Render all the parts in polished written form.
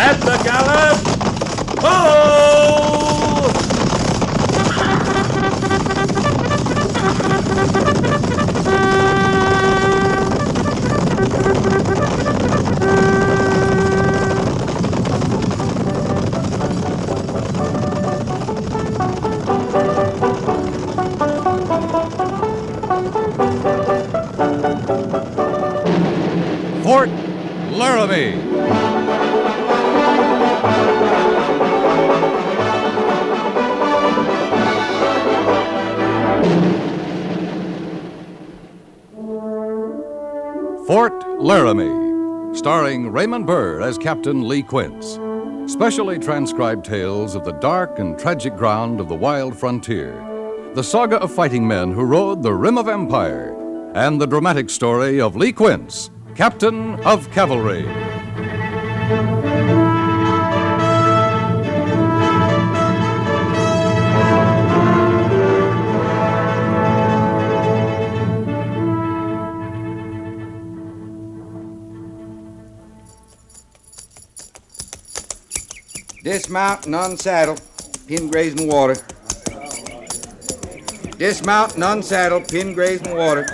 At the gallop! Ho! Fort Laramie. Fort Laramie, starring Raymond Burr as Captain Lee Quince. Specially transcribed tales of the dark and tragic ground of the wild frontier. The saga of fighting men who rode the rim of empire. And the dramatic story of Lee Quince, Captain of Cavalry. Dismount and unsaddle, pin grazing water. Dismount and unsaddle, pin grazing water.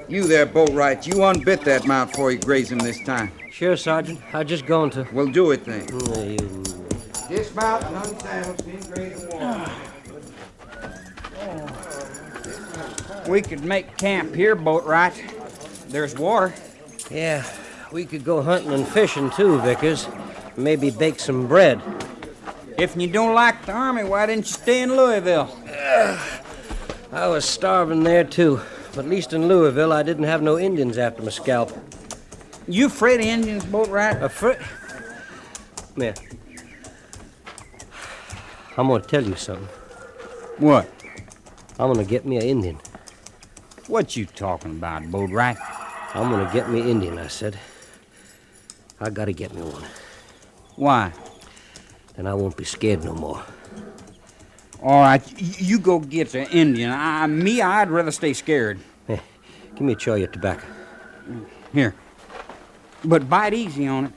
You there, Boatwright, you unbit that mount before you graze him this time. Sure, Sergeant. I was just going to. Well, do it then. You... Dismount and unsaddle, pin grazing water. We could make camp here, Boatwright. There's water. Yeah, we could go hunting and fishing, too, Vickers. Maybe bake some bread. If you don't like the Army, why didn't you stay in Louisville? I was starving there, too. But at least in Louisville, I didn't have no Indians after my scalp. You afraid of Indians, Boatwright? Afraid? Come here. I'm going to tell you something. What? I'm going to get me an Indian. What you talking about, Boatwright? I'm going to get me an Indian, I said. I got to get me one. Why? Then I won't be scared no more. All right, you go get the Indian. I'd rather stay scared. Hey, give me a chaw of your tobacco. Here. But bite easy on it.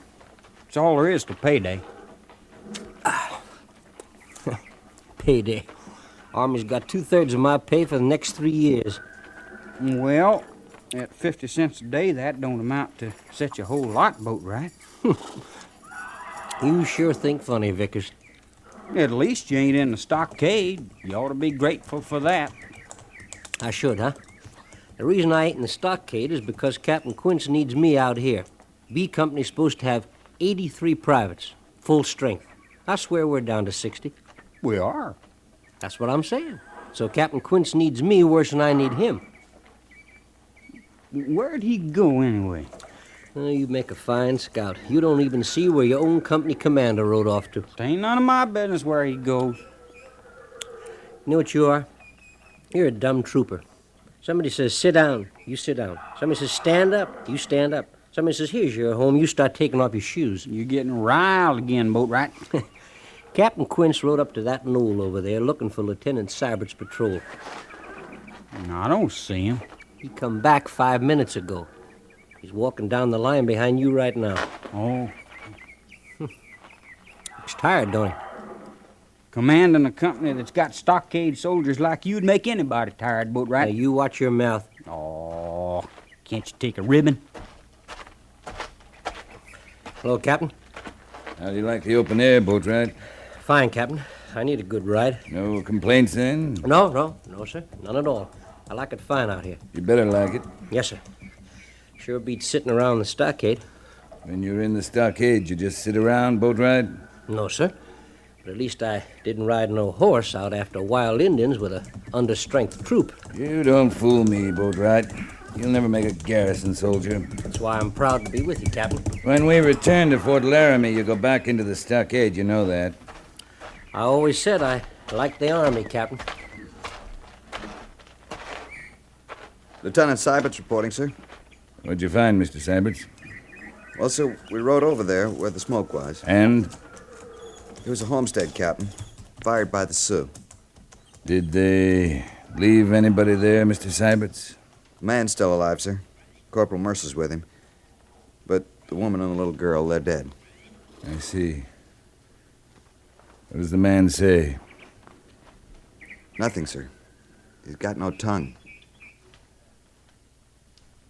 It's all there is to payday. Payday. Army's got 2/3 of my pay for the next 3 years. Well, at 50 cents a day, that don't amount to such a whole lot, Boatwright. You sure think funny, Vickers. At least you ain't in the stockade. You ought to be grateful for that. I should, huh? The reason I ain't in the stockade is because Captain Quince needs me out here. B Company's supposed to have 83 privates, full strength. I swear we're down to 60. We are. That's what I'm saying. So Captain Quince needs me worse than I need him. Where'd he go anyway? Oh, you make a fine scout. You don't even see where your own company commander rode off to. It ain't none of my business where he goes. You know what you are? You're a dumb trooper. Somebody says, sit down, you sit down. Somebody says, stand up, you stand up. Somebody says, here's your home, you start taking off your shoes. You're getting riled again, Boatwright. Captain Quince rode up to that knoll over there looking for Lieutenant Sybert's patrol. No, I don't see him. He come back 5 minutes ago. He's walking down the line behind you right now. Oh. He's tired, don't he? Commanding a company that's got stockade soldiers like you'd make anybody tired, Boatwright. Now, you watch your mouth. Oh, can't you take a ribbon? Hello, Captain. How do you like the open air, Boatwright? Fine, Captain. I need a good ride. No complaints, then? No, sir. None at all. I like it fine out here. You better like it. Yes, sir. Sure beats sitting around the stockade. When you're in the stockade, you just sit around, Boatwright? No, sir. But at least I didn't ride no horse out after wild Indians with a understrength troop. You don't fool me, Boatwright. You'll never make a garrison soldier. That's why I'm proud to be with you, Captain. When we return to Fort Laramie, you go back into the stockade, you know that. I always said I liked the Army, Captain. Lieutenant Sybert's reporting, sir. What'd you find, Mr. Syberts? Well, sir, we rode over there where the smoke was. And? It was a homestead, Captain, fired by the Sioux. Did they leave anybody there, Mr. Syberts? The man's still alive, sir. Corporal Mercer's with him. But The woman and the little girl, they're dead. I see. What does the man say? Nothing, sir. He's got no tongue.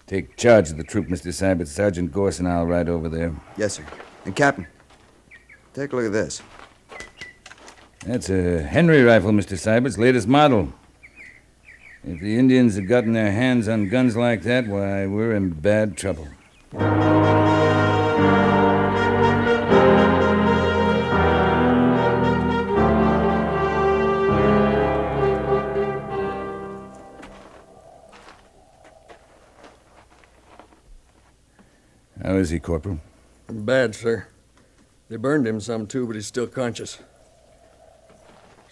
Take charge of the troop, Mr. Sybert. Sergeant Gorse and I'll ride over there. Yes, sir. And, Captain, take a look at this. That's a Henry rifle, Mr. Sybert's latest model. If the Indians had gotten their hands on guns like that, why, we're in bad trouble. How is he, Corporal? Bad, sir. They burned him some, too, but he's still conscious.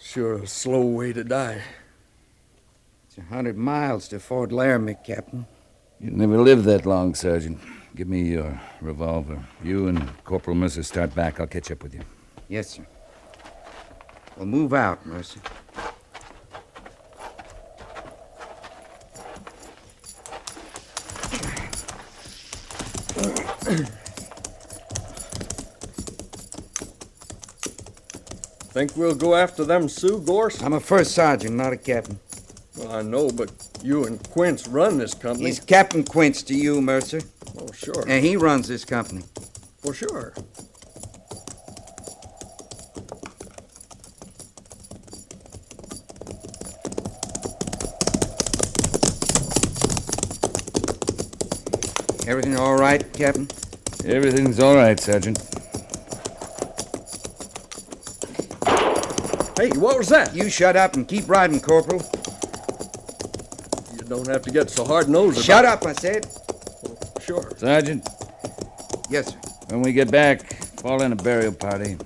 Sure a slow way to die. It's 100 miles to Fort Laramie, Captain. You'll never live that long, Sergeant. Give me your revolver. You and Corporal Mercer start back. I'll catch up with you. Yes, sir. We'll move out, Mercer. Think we'll go after them Sioux, Gorse? I'm a first sergeant, not a captain. Well, I know, but you and Quince run this company. He's Captain Quince to you, Mercer. Oh, sure. And he runs this company. For sure. Everything all right, Captain? Everything's all right, Sergeant. Hey, what was that? You shut up and keep riding, Corporal. You don't have to get so hard-nosed about Shut up, I said. it. Sure. Sergeant, Yes, sir. when we get back, fall in a burial party.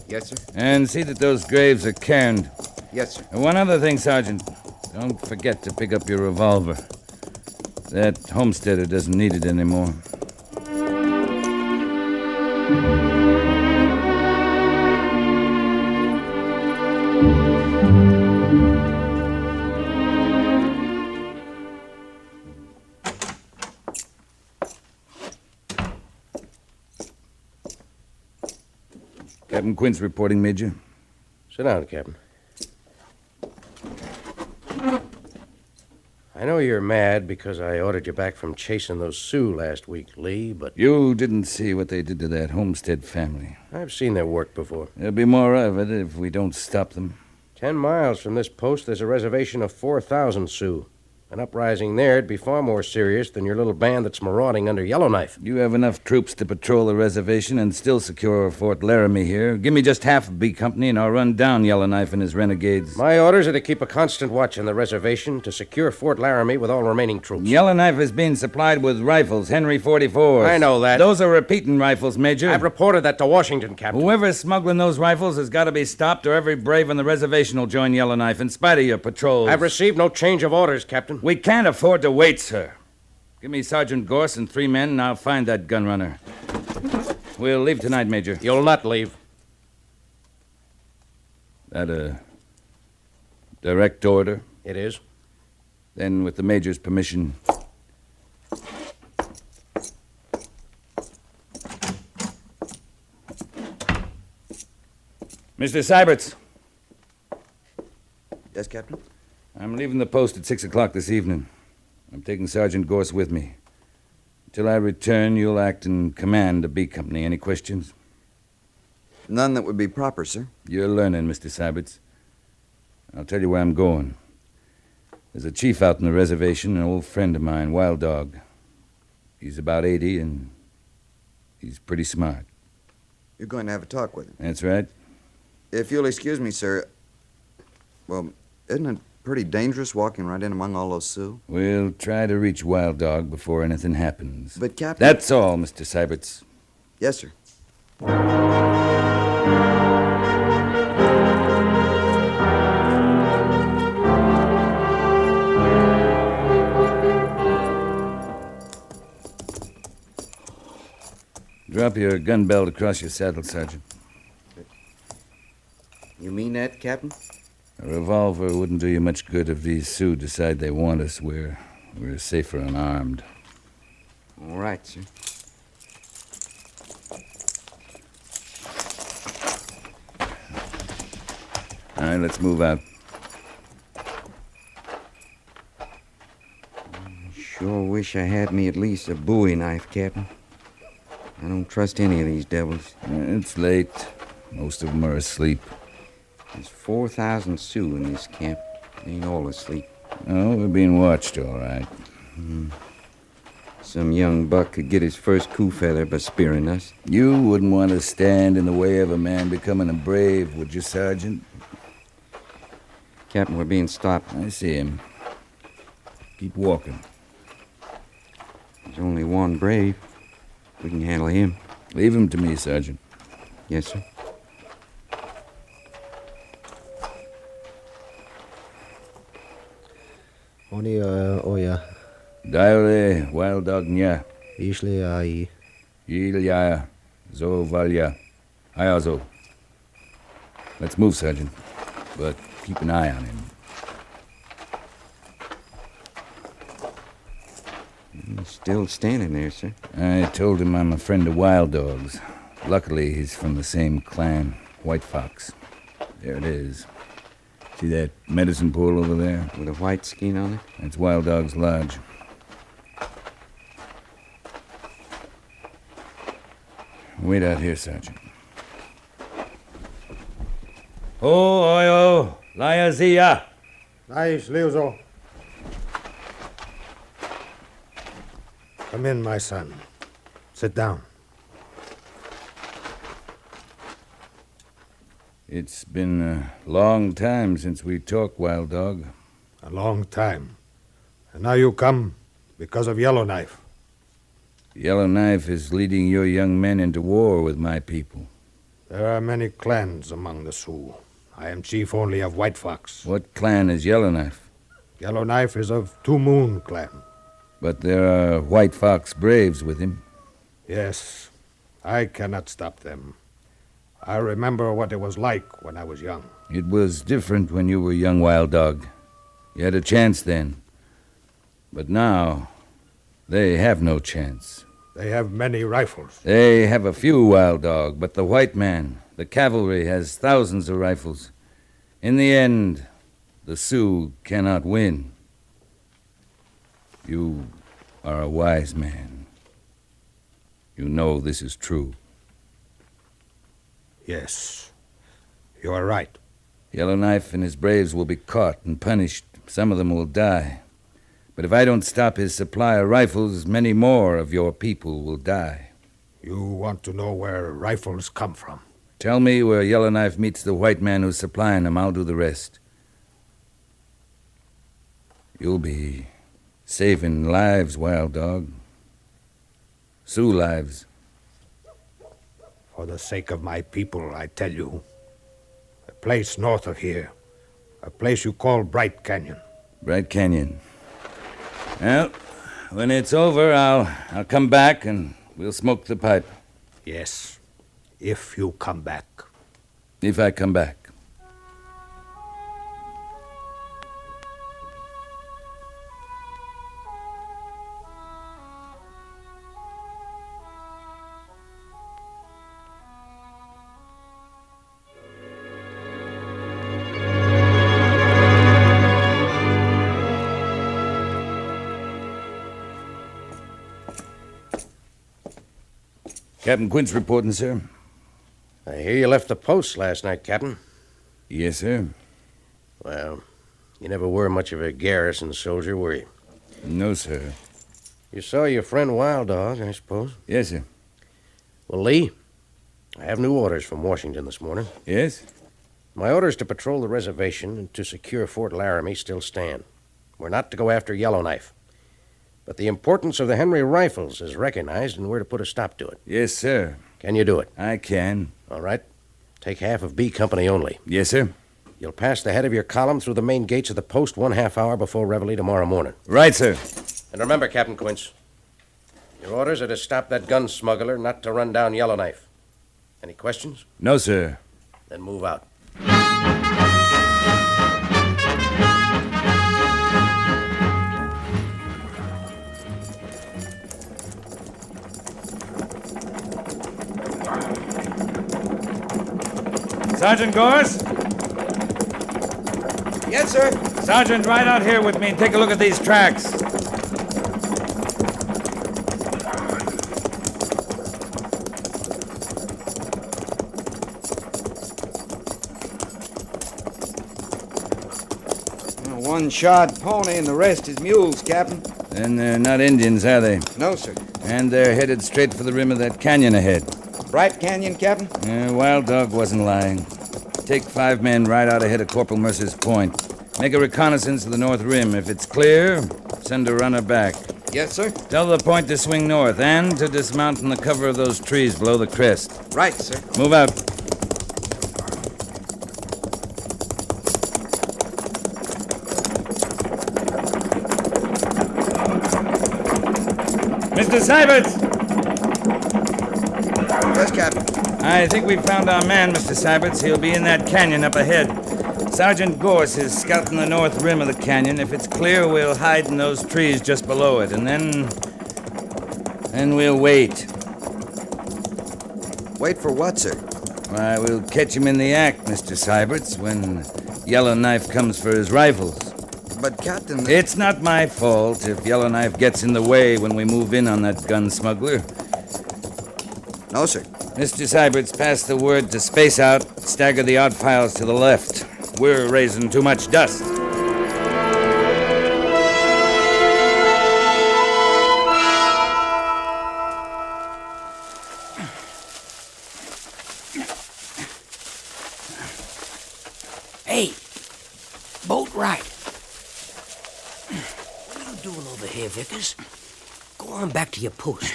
Yes, sir. And see that those graves are cairned. Yes, sir. And one other thing, Sergeant. Don't forget to pick up your revolver. That homesteader doesn't need it anymore. Captain Quince reporting, Major. Sit down, Captain. I know you're mad because I ordered you back from chasing those Sioux last week, Lee, but You didn't see what they did to that Homestead family. I've seen their work before. There'll be more of it if we don't stop them. 10 miles from this post, there's a reservation of 4,000 Sioux. An uprising there'd be far more serious than your little band that's marauding under Yellowknife. You have enough troops to patrol the reservation and still secure Fort Laramie here. Give me just half of B Company and I'll run down Yellowknife and his renegades. My orders are to keep a constant watch on the reservation to secure Fort Laramie with all remaining troops. Yellowknife is being supplied with rifles, Henry 44s. I know that. Those are repeating rifles, Major. I've reported that to Washington, Captain. Whoever's smuggling those rifles has got to be stopped or every brave on the reservation will join Yellowknife in spite of your patrols. I've received no change of orders, Captain. We can't afford to wait, sir. Give me Sergeant Gorse and 3 men, and I'll find that gun runner. We'll leave tonight, Major. You'll not leave. That a direct order? It is. Then, with the Major's permission... Mr. Syberts, Yes, Captain? I'm leaving the post at 6 o'clock this evening. I'm taking Sergeant Gorse with me. Until I return, you'll act in command of B Company. Any questions? None that would be proper, sir. You're learning, Mr. Syberts. I'll tell you where I'm going. There's a chief out in the reservation, an old friend of mine, Wild Dog. He's about 80, and he's pretty smart. You're going to have a talk with him. That's right. If you'll excuse me, sir. Well, isn't it pretty dangerous walking right in among all those Sioux? We'll try to reach Wild Dog before anything happens. But, Captain... That's all, Mr. Syberts. Yes, sir. Drop your gun belt across your saddle, Sergeant. You mean that, Captain? A revolver wouldn't do you much good if these Sioux decide they want us. We're safer unarmed. All right, sir. All right, let's move out. Sure wish I had me at least a bowie knife, Captain. I don't trust any of these devils. It's late. Most of them are asleep. There's 4,000 Sioux in this camp. They ain't all asleep. Oh, we're being watched, all right. Some young buck could get his first coup feather by spearing us. You wouldn't want to stand in the way of a man becoming a brave, would you, Sergeant? Captain, we're being stopped. I see him. Keep walking. There's only one brave. We can handle him. Leave him to me, Sergeant. Yes, sir. Oni oya Diole, wild dog nya. išli ai Yilya, zo valya. Hayazo. Let's move, Sergeant. But keep an eye on him. He's still standing there, sir. I told him I'm a friend of Wild Dog's. Luckily, he's from the same clan, White Fox. There it is. See that medicine pool over there? With a white skin on it? That's Wild Dog's lodge. Wait out here, Sergeant. Oh, oyo, Liazia. Nice, Leozo. Come in, my son. Sit down. It's been a long time since we talked, Wild Dog. A long time. And now you come because of Yellowknife. Yellowknife is leading your young men into war with my people. There are many clans among the Sioux. I am chief only of White Fox. What clan is Yellowknife? Yellowknife is of Two Moon clan. But there are White Fox braves with him. Yes, I cannot stop them. I remember what it was like when I was young. It was different when you were young, Wild Dog. You had a chance then. But now, they have no chance. They have many rifles. They have a few, Wild Dog, but the white man, the cavalry, has thousands of rifles. In the end, the Sioux cannot win. You are a wise man. You know this is true. Yes, you are right. Yellowknife and his braves will be caught and punished. Some of them will die. But if I don't stop his supply of rifles, many more of your people will die. You want to know where rifles come from? Tell me where Yellowknife meets the white man who's supplying them. I'll do the rest. You'll be saving lives, Wild Dog. Sioux lives. For the sake of my people, I tell you. A place north of here. A place you call Bright Canyon. Bright Canyon. Well, when it's over, I'll come back and we'll smoke the pipe. Yes, if you come back. If I come back. Captain Quint's reporting, sir. I hear you left the post last night, Captain. Yes, sir. Well, you never were much of a garrison soldier, were you? No, sir. You saw your friend Wild Dog, I suppose? Yes, sir. Well, Lee, I have new orders from Washington this morning. Yes? My orders to patrol the reservation and to secure Fort Laramie still stand. We're not to go after Yellowknife. But the importance of the Henry rifles is recognized, and we're to put a stop to it. Yes, sir. Can you do it? I can. All right. Take half of B Company only. Yes, sir. You'll pass the head of your column through the main gates of the post 1/2 hour before reveille tomorrow morning. Right, sir. And remember, Captain Quince, your orders are to stop that gun smuggler, not to run down Yellowknife. Any questions? No, sir. Then move out. Sergeant Gorse? Yes, sir. Sergeant, ride out here with me and take a look at these tracks. One shod pony and the rest is mules, Captain. Then they're not Indians, are they? No, sir. And they're headed straight for the rim of that canyon ahead. Bright Canyon, Captain? Wild Dog wasn't lying. Take 5 men right out ahead of Corporal Mercer's point. Make a reconnaissance of the north rim. If it's clear, send a runner back. Yes, sir. Tell the point to swing north and to dismount in the cover of those trees below the crest. Right, sir. Move out. Mr. Syberts! Yes, Captain. I think we've found our man, Mr. Syberts. He'll be in that canyon up ahead. Sergeant Gorse is scouting the north rim of the canyon. If it's clear, we'll hide in those trees just below it, and then we'll wait. Wait for what, sir? Why, we'll catch him in the act, Mr. Syberts, when Yellowknife comes for his rifles. But, Captain... It's not my fault if Yellowknife gets in the way when we move in on that gun smuggler. No, sir. Mr. Syberts, pass the word to space out, stagger the outfiles to the left. We're raising too much dust. Hey, Boatwright. What are you doing over here, Vickers? Go on back to your post.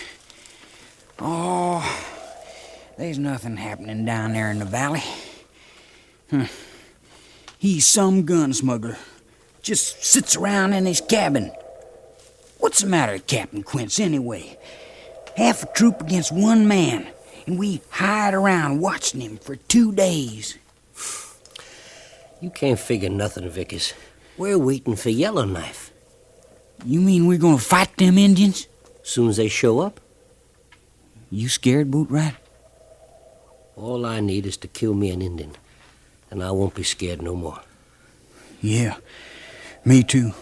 Oh, there's nothing happening down there in the valley. He's some gun smuggler. Just sits around in his cabin. What's the matter, Captain Quince, anyway? Half a troop against one man, and we hide around watching him for 2 days. You can't figure nothing, Vickers. We're waiting for Yellowknife. You mean we're gonna fight them Indians? Soon as they show up, You scared, Boatwright? all I need is to kill me an Indian, and I won't be scared no more. Yeah, me too.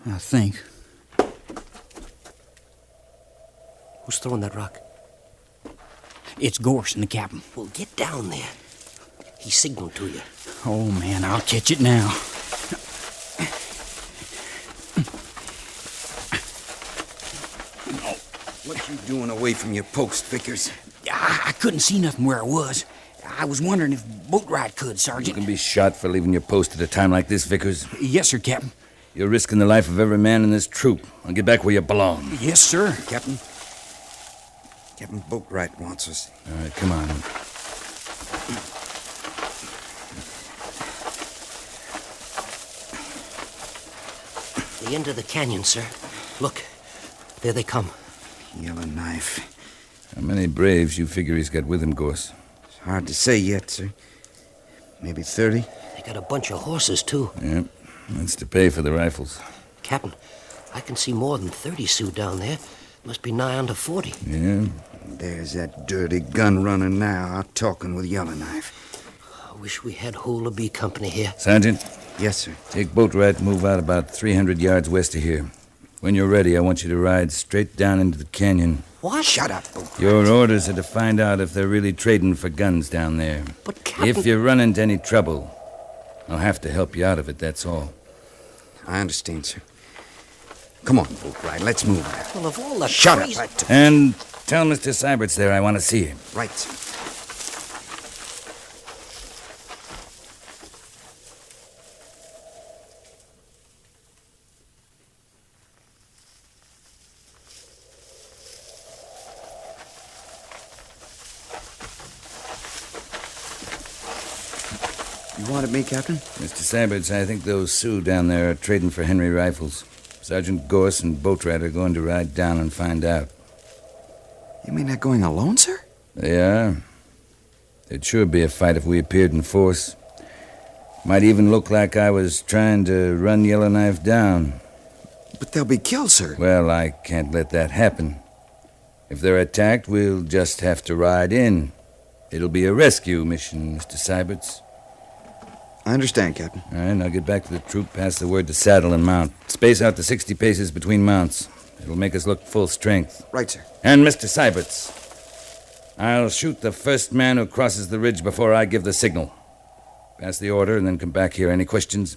I think. Who's throwing that rock? It's Gorse and the captain. Well, get down there. He signaled to you. Oh, man, I'll catch it now. What you doing away from your post, Vickers? I couldn't see nothing where I was. I was wondering if Boatwright could, You Sergeant. can be shot for leaving your post at a time like this, Vickers. Yes, sir, Captain. You're risking the life of every man in this troop. I'll get back where you belong. Yes, sir. Captain? Captain Boatwright wants us. All right, come on. The end of the canyon, sir. Look, there they come. Yellowknife. How many braves you figure he's got with him, Gorse? It's hard to say yet, sir. Maybe 30. They got a bunch of horses, too. Yep. That's to pay for the rifles. Captain, I can see more than 30 Sioux down there. Must be nigh under 40. Yeah? There's that dirty gun runner now out talking with Yellowknife. I wish we had whole of B Company here. Sergeant, Yes, sir. take Boatwright and move out about 300 yards west of here. When you're ready, I want you to ride straight down into the canyon. What? Shut up, Boatwright. Your orders are to find out if they're really trading for guns down there. But, Captain... If you run into any trouble, I'll have to help you out of it, that's all. I understand, sir. Come on, Boatwright. Let's move. Well, of all the Shut crazy... up. And tell Mr. Syberts there I want to see him. Right, sir. You wanted me, Captain? Mr. Syberts, I think those Sioux down there are trading for Henry rifles. Sergeant Gorse and Boatwright are going to ride down and find out. You mean they're going alone, sir? They are. It'd sure be a fight if we appeared in force. Might even look like I was trying to run Yellowknife down. But they'll be killed, sir. Well, I can't let that happen. If they're attacked, we'll just have to ride in. It'll be a rescue mission, Mr. Syberts. I understand, Captain. All right, now get back to the troop, pass the word to saddle and mount. Space out to 60 paces between mounts. It'll make us look full strength. Right, sir. And Mr. Syberts, I'll shoot the first man who crosses the ridge before I give the signal. Pass the order and then come back here. Any questions?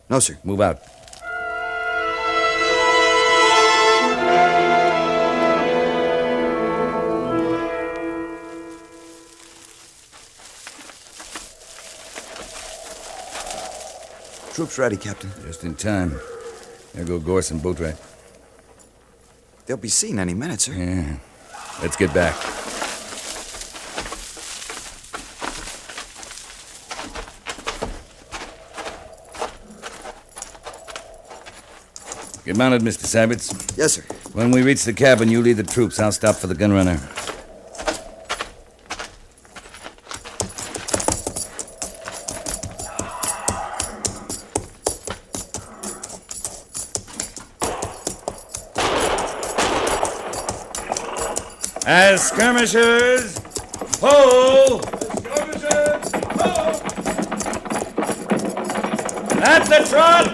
No, sir. Move out. Troops ready, Captain. Just in time. There go Gorse and Boatwright. They'll be seen any minute, sir. Yeah. Let's get back. Get mounted, Mr. Syberts. Yes, sir. When we reach the cabin, you lead the troops. I'll stop for the gunrunner. As skirmishers, pull! Skirmishers, pull! At the trot,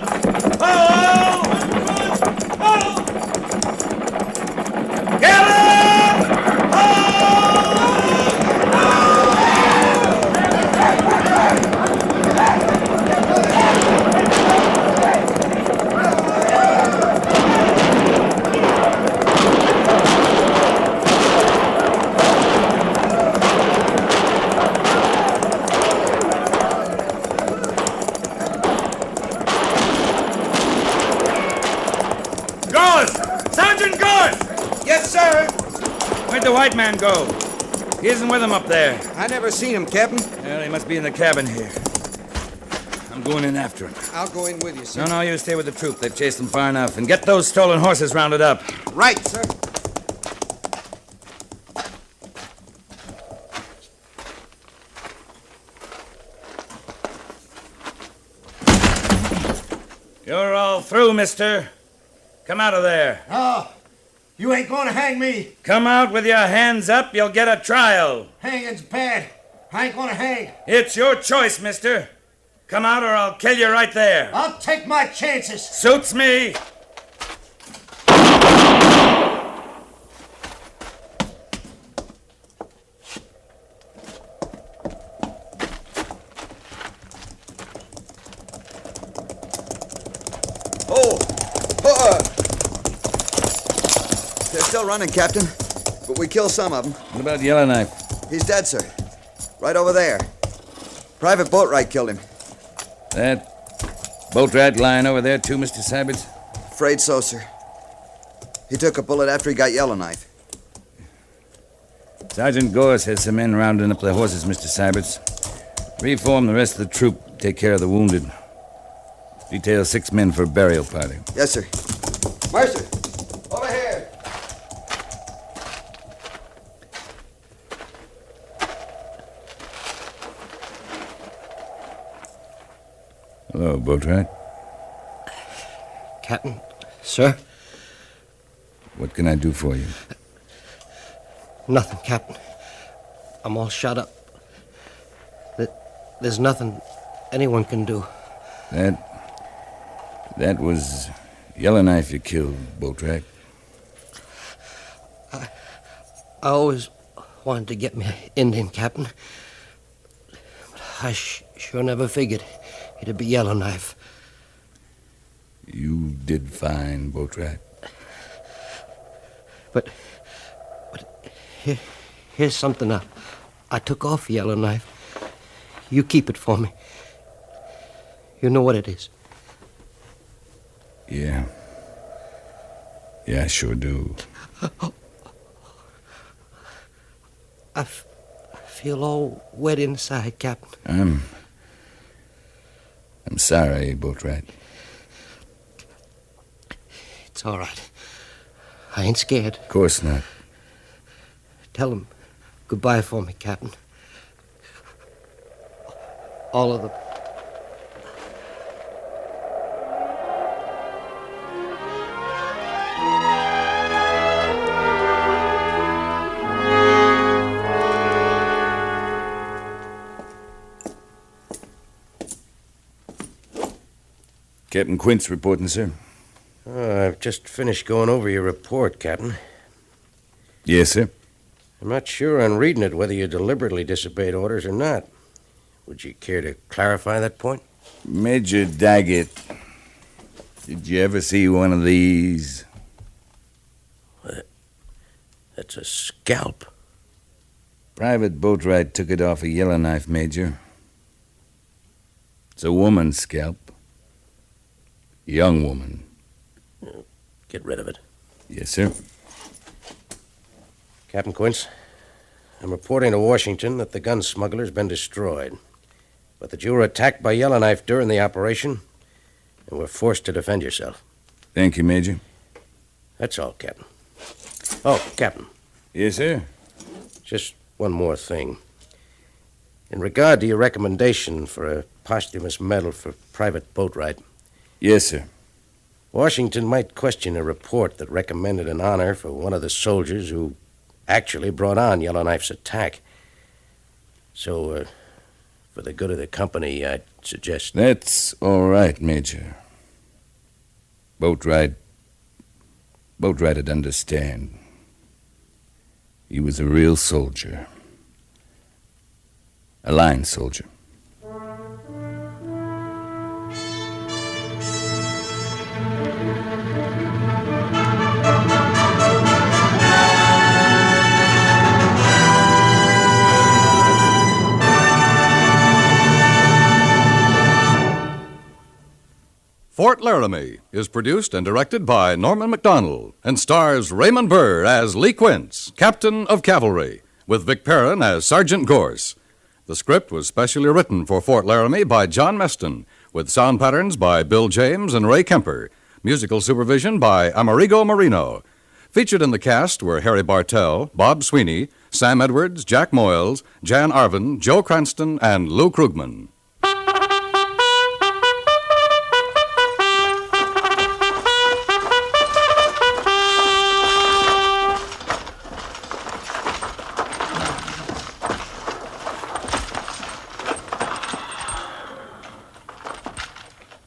pull! Pull! Gallop! Sergeant Gorse! Yes, sir. Where'd the white man go? He isn't with him up there. I never seen him, Captain. Well, he must be in the cabin here. I'm going in after him. I'll go in with you, sir. No, you stay with the troop. They've chased him far enough. And get those stolen horses rounded up. Right, sir. You're all through, mister. Come out of there. No, you ain't gonna hang me. Come out with your hands up. You'll get a trial. Hanging's bad. I ain't gonna hang. It's your choice, mister. Come out or I'll kill you right there. I'll take my chances. Suits me. They're still running, Captain. But we killed some of them. What about Yellowknife? He's dead, sir. Right over there. Private Boatwright killed him. That Boatwright lying over there too, Mr. Syberts? Afraid so, sir. He took a bullet after he got Yellowknife. Sergeant Gorse has some men rounding up their horses, Mr. Syberts. Reform the rest of the troop. Take care of the wounded. Detail 6 men for a burial party. Yes, sir. Mercer, over here. Hello, Boatwright. Captain, sir? What can I do for you? Nothing, Captain. I'm all shut up. There's nothing anyone can do. That was Yellowknife you killed, Boatwright. I always wanted to get me an Indian, Captain. But I sure never figured it'd be Yellowknife. You did fine, Boatwright. But here's something I took off Yellowknife. You keep it for me. You know what it is. Yeah. Yeah, I sure do. I feel all wet inside, Captain. I'm sorry, Boatwright. It's all right. I ain't scared. Of course not. Tell him goodbye for me, Captain. All of them. Captain Quince reporting, sir. I've just finished going over your report, Captain. Yes, sir. I'm not sure on reading it whether you deliberately disobeyed orders or not. Would you care to clarify that point? Major Daggett, did you ever see one of these? That's a scalp. Private Boatwright took it off a Yellowknife, Major. It's a woman's scalp. Young woman. Get rid of it. Yes, sir. Captain Quince, I'm reporting to Washington that the gun smuggler's been destroyed, but that you were attacked by Yellowknife during the operation and were forced to defend yourself. Thank you, Major. That's all, Captain. Oh, Captain. Yes, sir. Just one more thing. In regard to your recommendation for a posthumous medal for Private Boatwright. Yes, sir. Washington might question a report that recommended an honor for one of the soldiers who actually brought on Yellowknife's attack. So, for the good of the company, I'd suggest... That's all right, Major. Boatwright'd understand. He was a real soldier. A line soldier. Fort Laramie is produced and directed by Norman MacDonald and stars Raymond Burr as Lee Quince, Captain of Cavalry, with Vic Perrin as Sergeant Gorse. The script was specially written for Fort Laramie by John Meston, with sound patterns by Bill James and Ray Kemper, musical supervision by Amerigo Marino. Featured in the cast were Harry Bartell, Bob Sweeney, Sam Edwards, Jack Moyles, Jan Arvin, Joe Cranston, and Lou Krugman.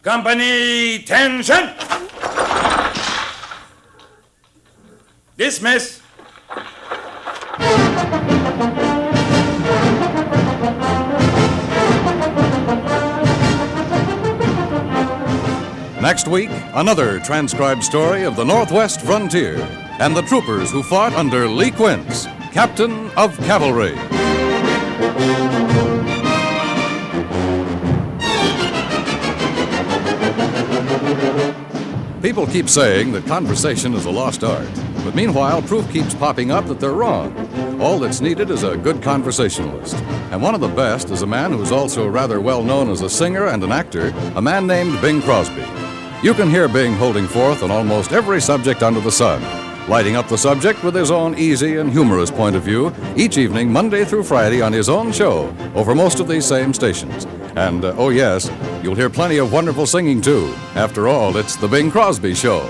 Company, tension! Dismiss! Next week, another transcribed story of the Northwest frontier and the troopers who fought under Lee Quince, Captain of Cavalry. People keep saying that conversation is a lost art, but meanwhile, proof keeps popping up that they're wrong. All that's needed is a good conversationalist. And one of the best is a man who's also rather well known as a singer and an actor, a man named Bing Crosby. You can hear Bing holding forth on almost every subject under the sun, lighting up the subject with his own easy and humorous point of view each evening, Monday through Friday, on his own show over most of these same stations. And, oh yes, you'll hear plenty of wonderful singing, too. After all, it's the Bing Crosby Show.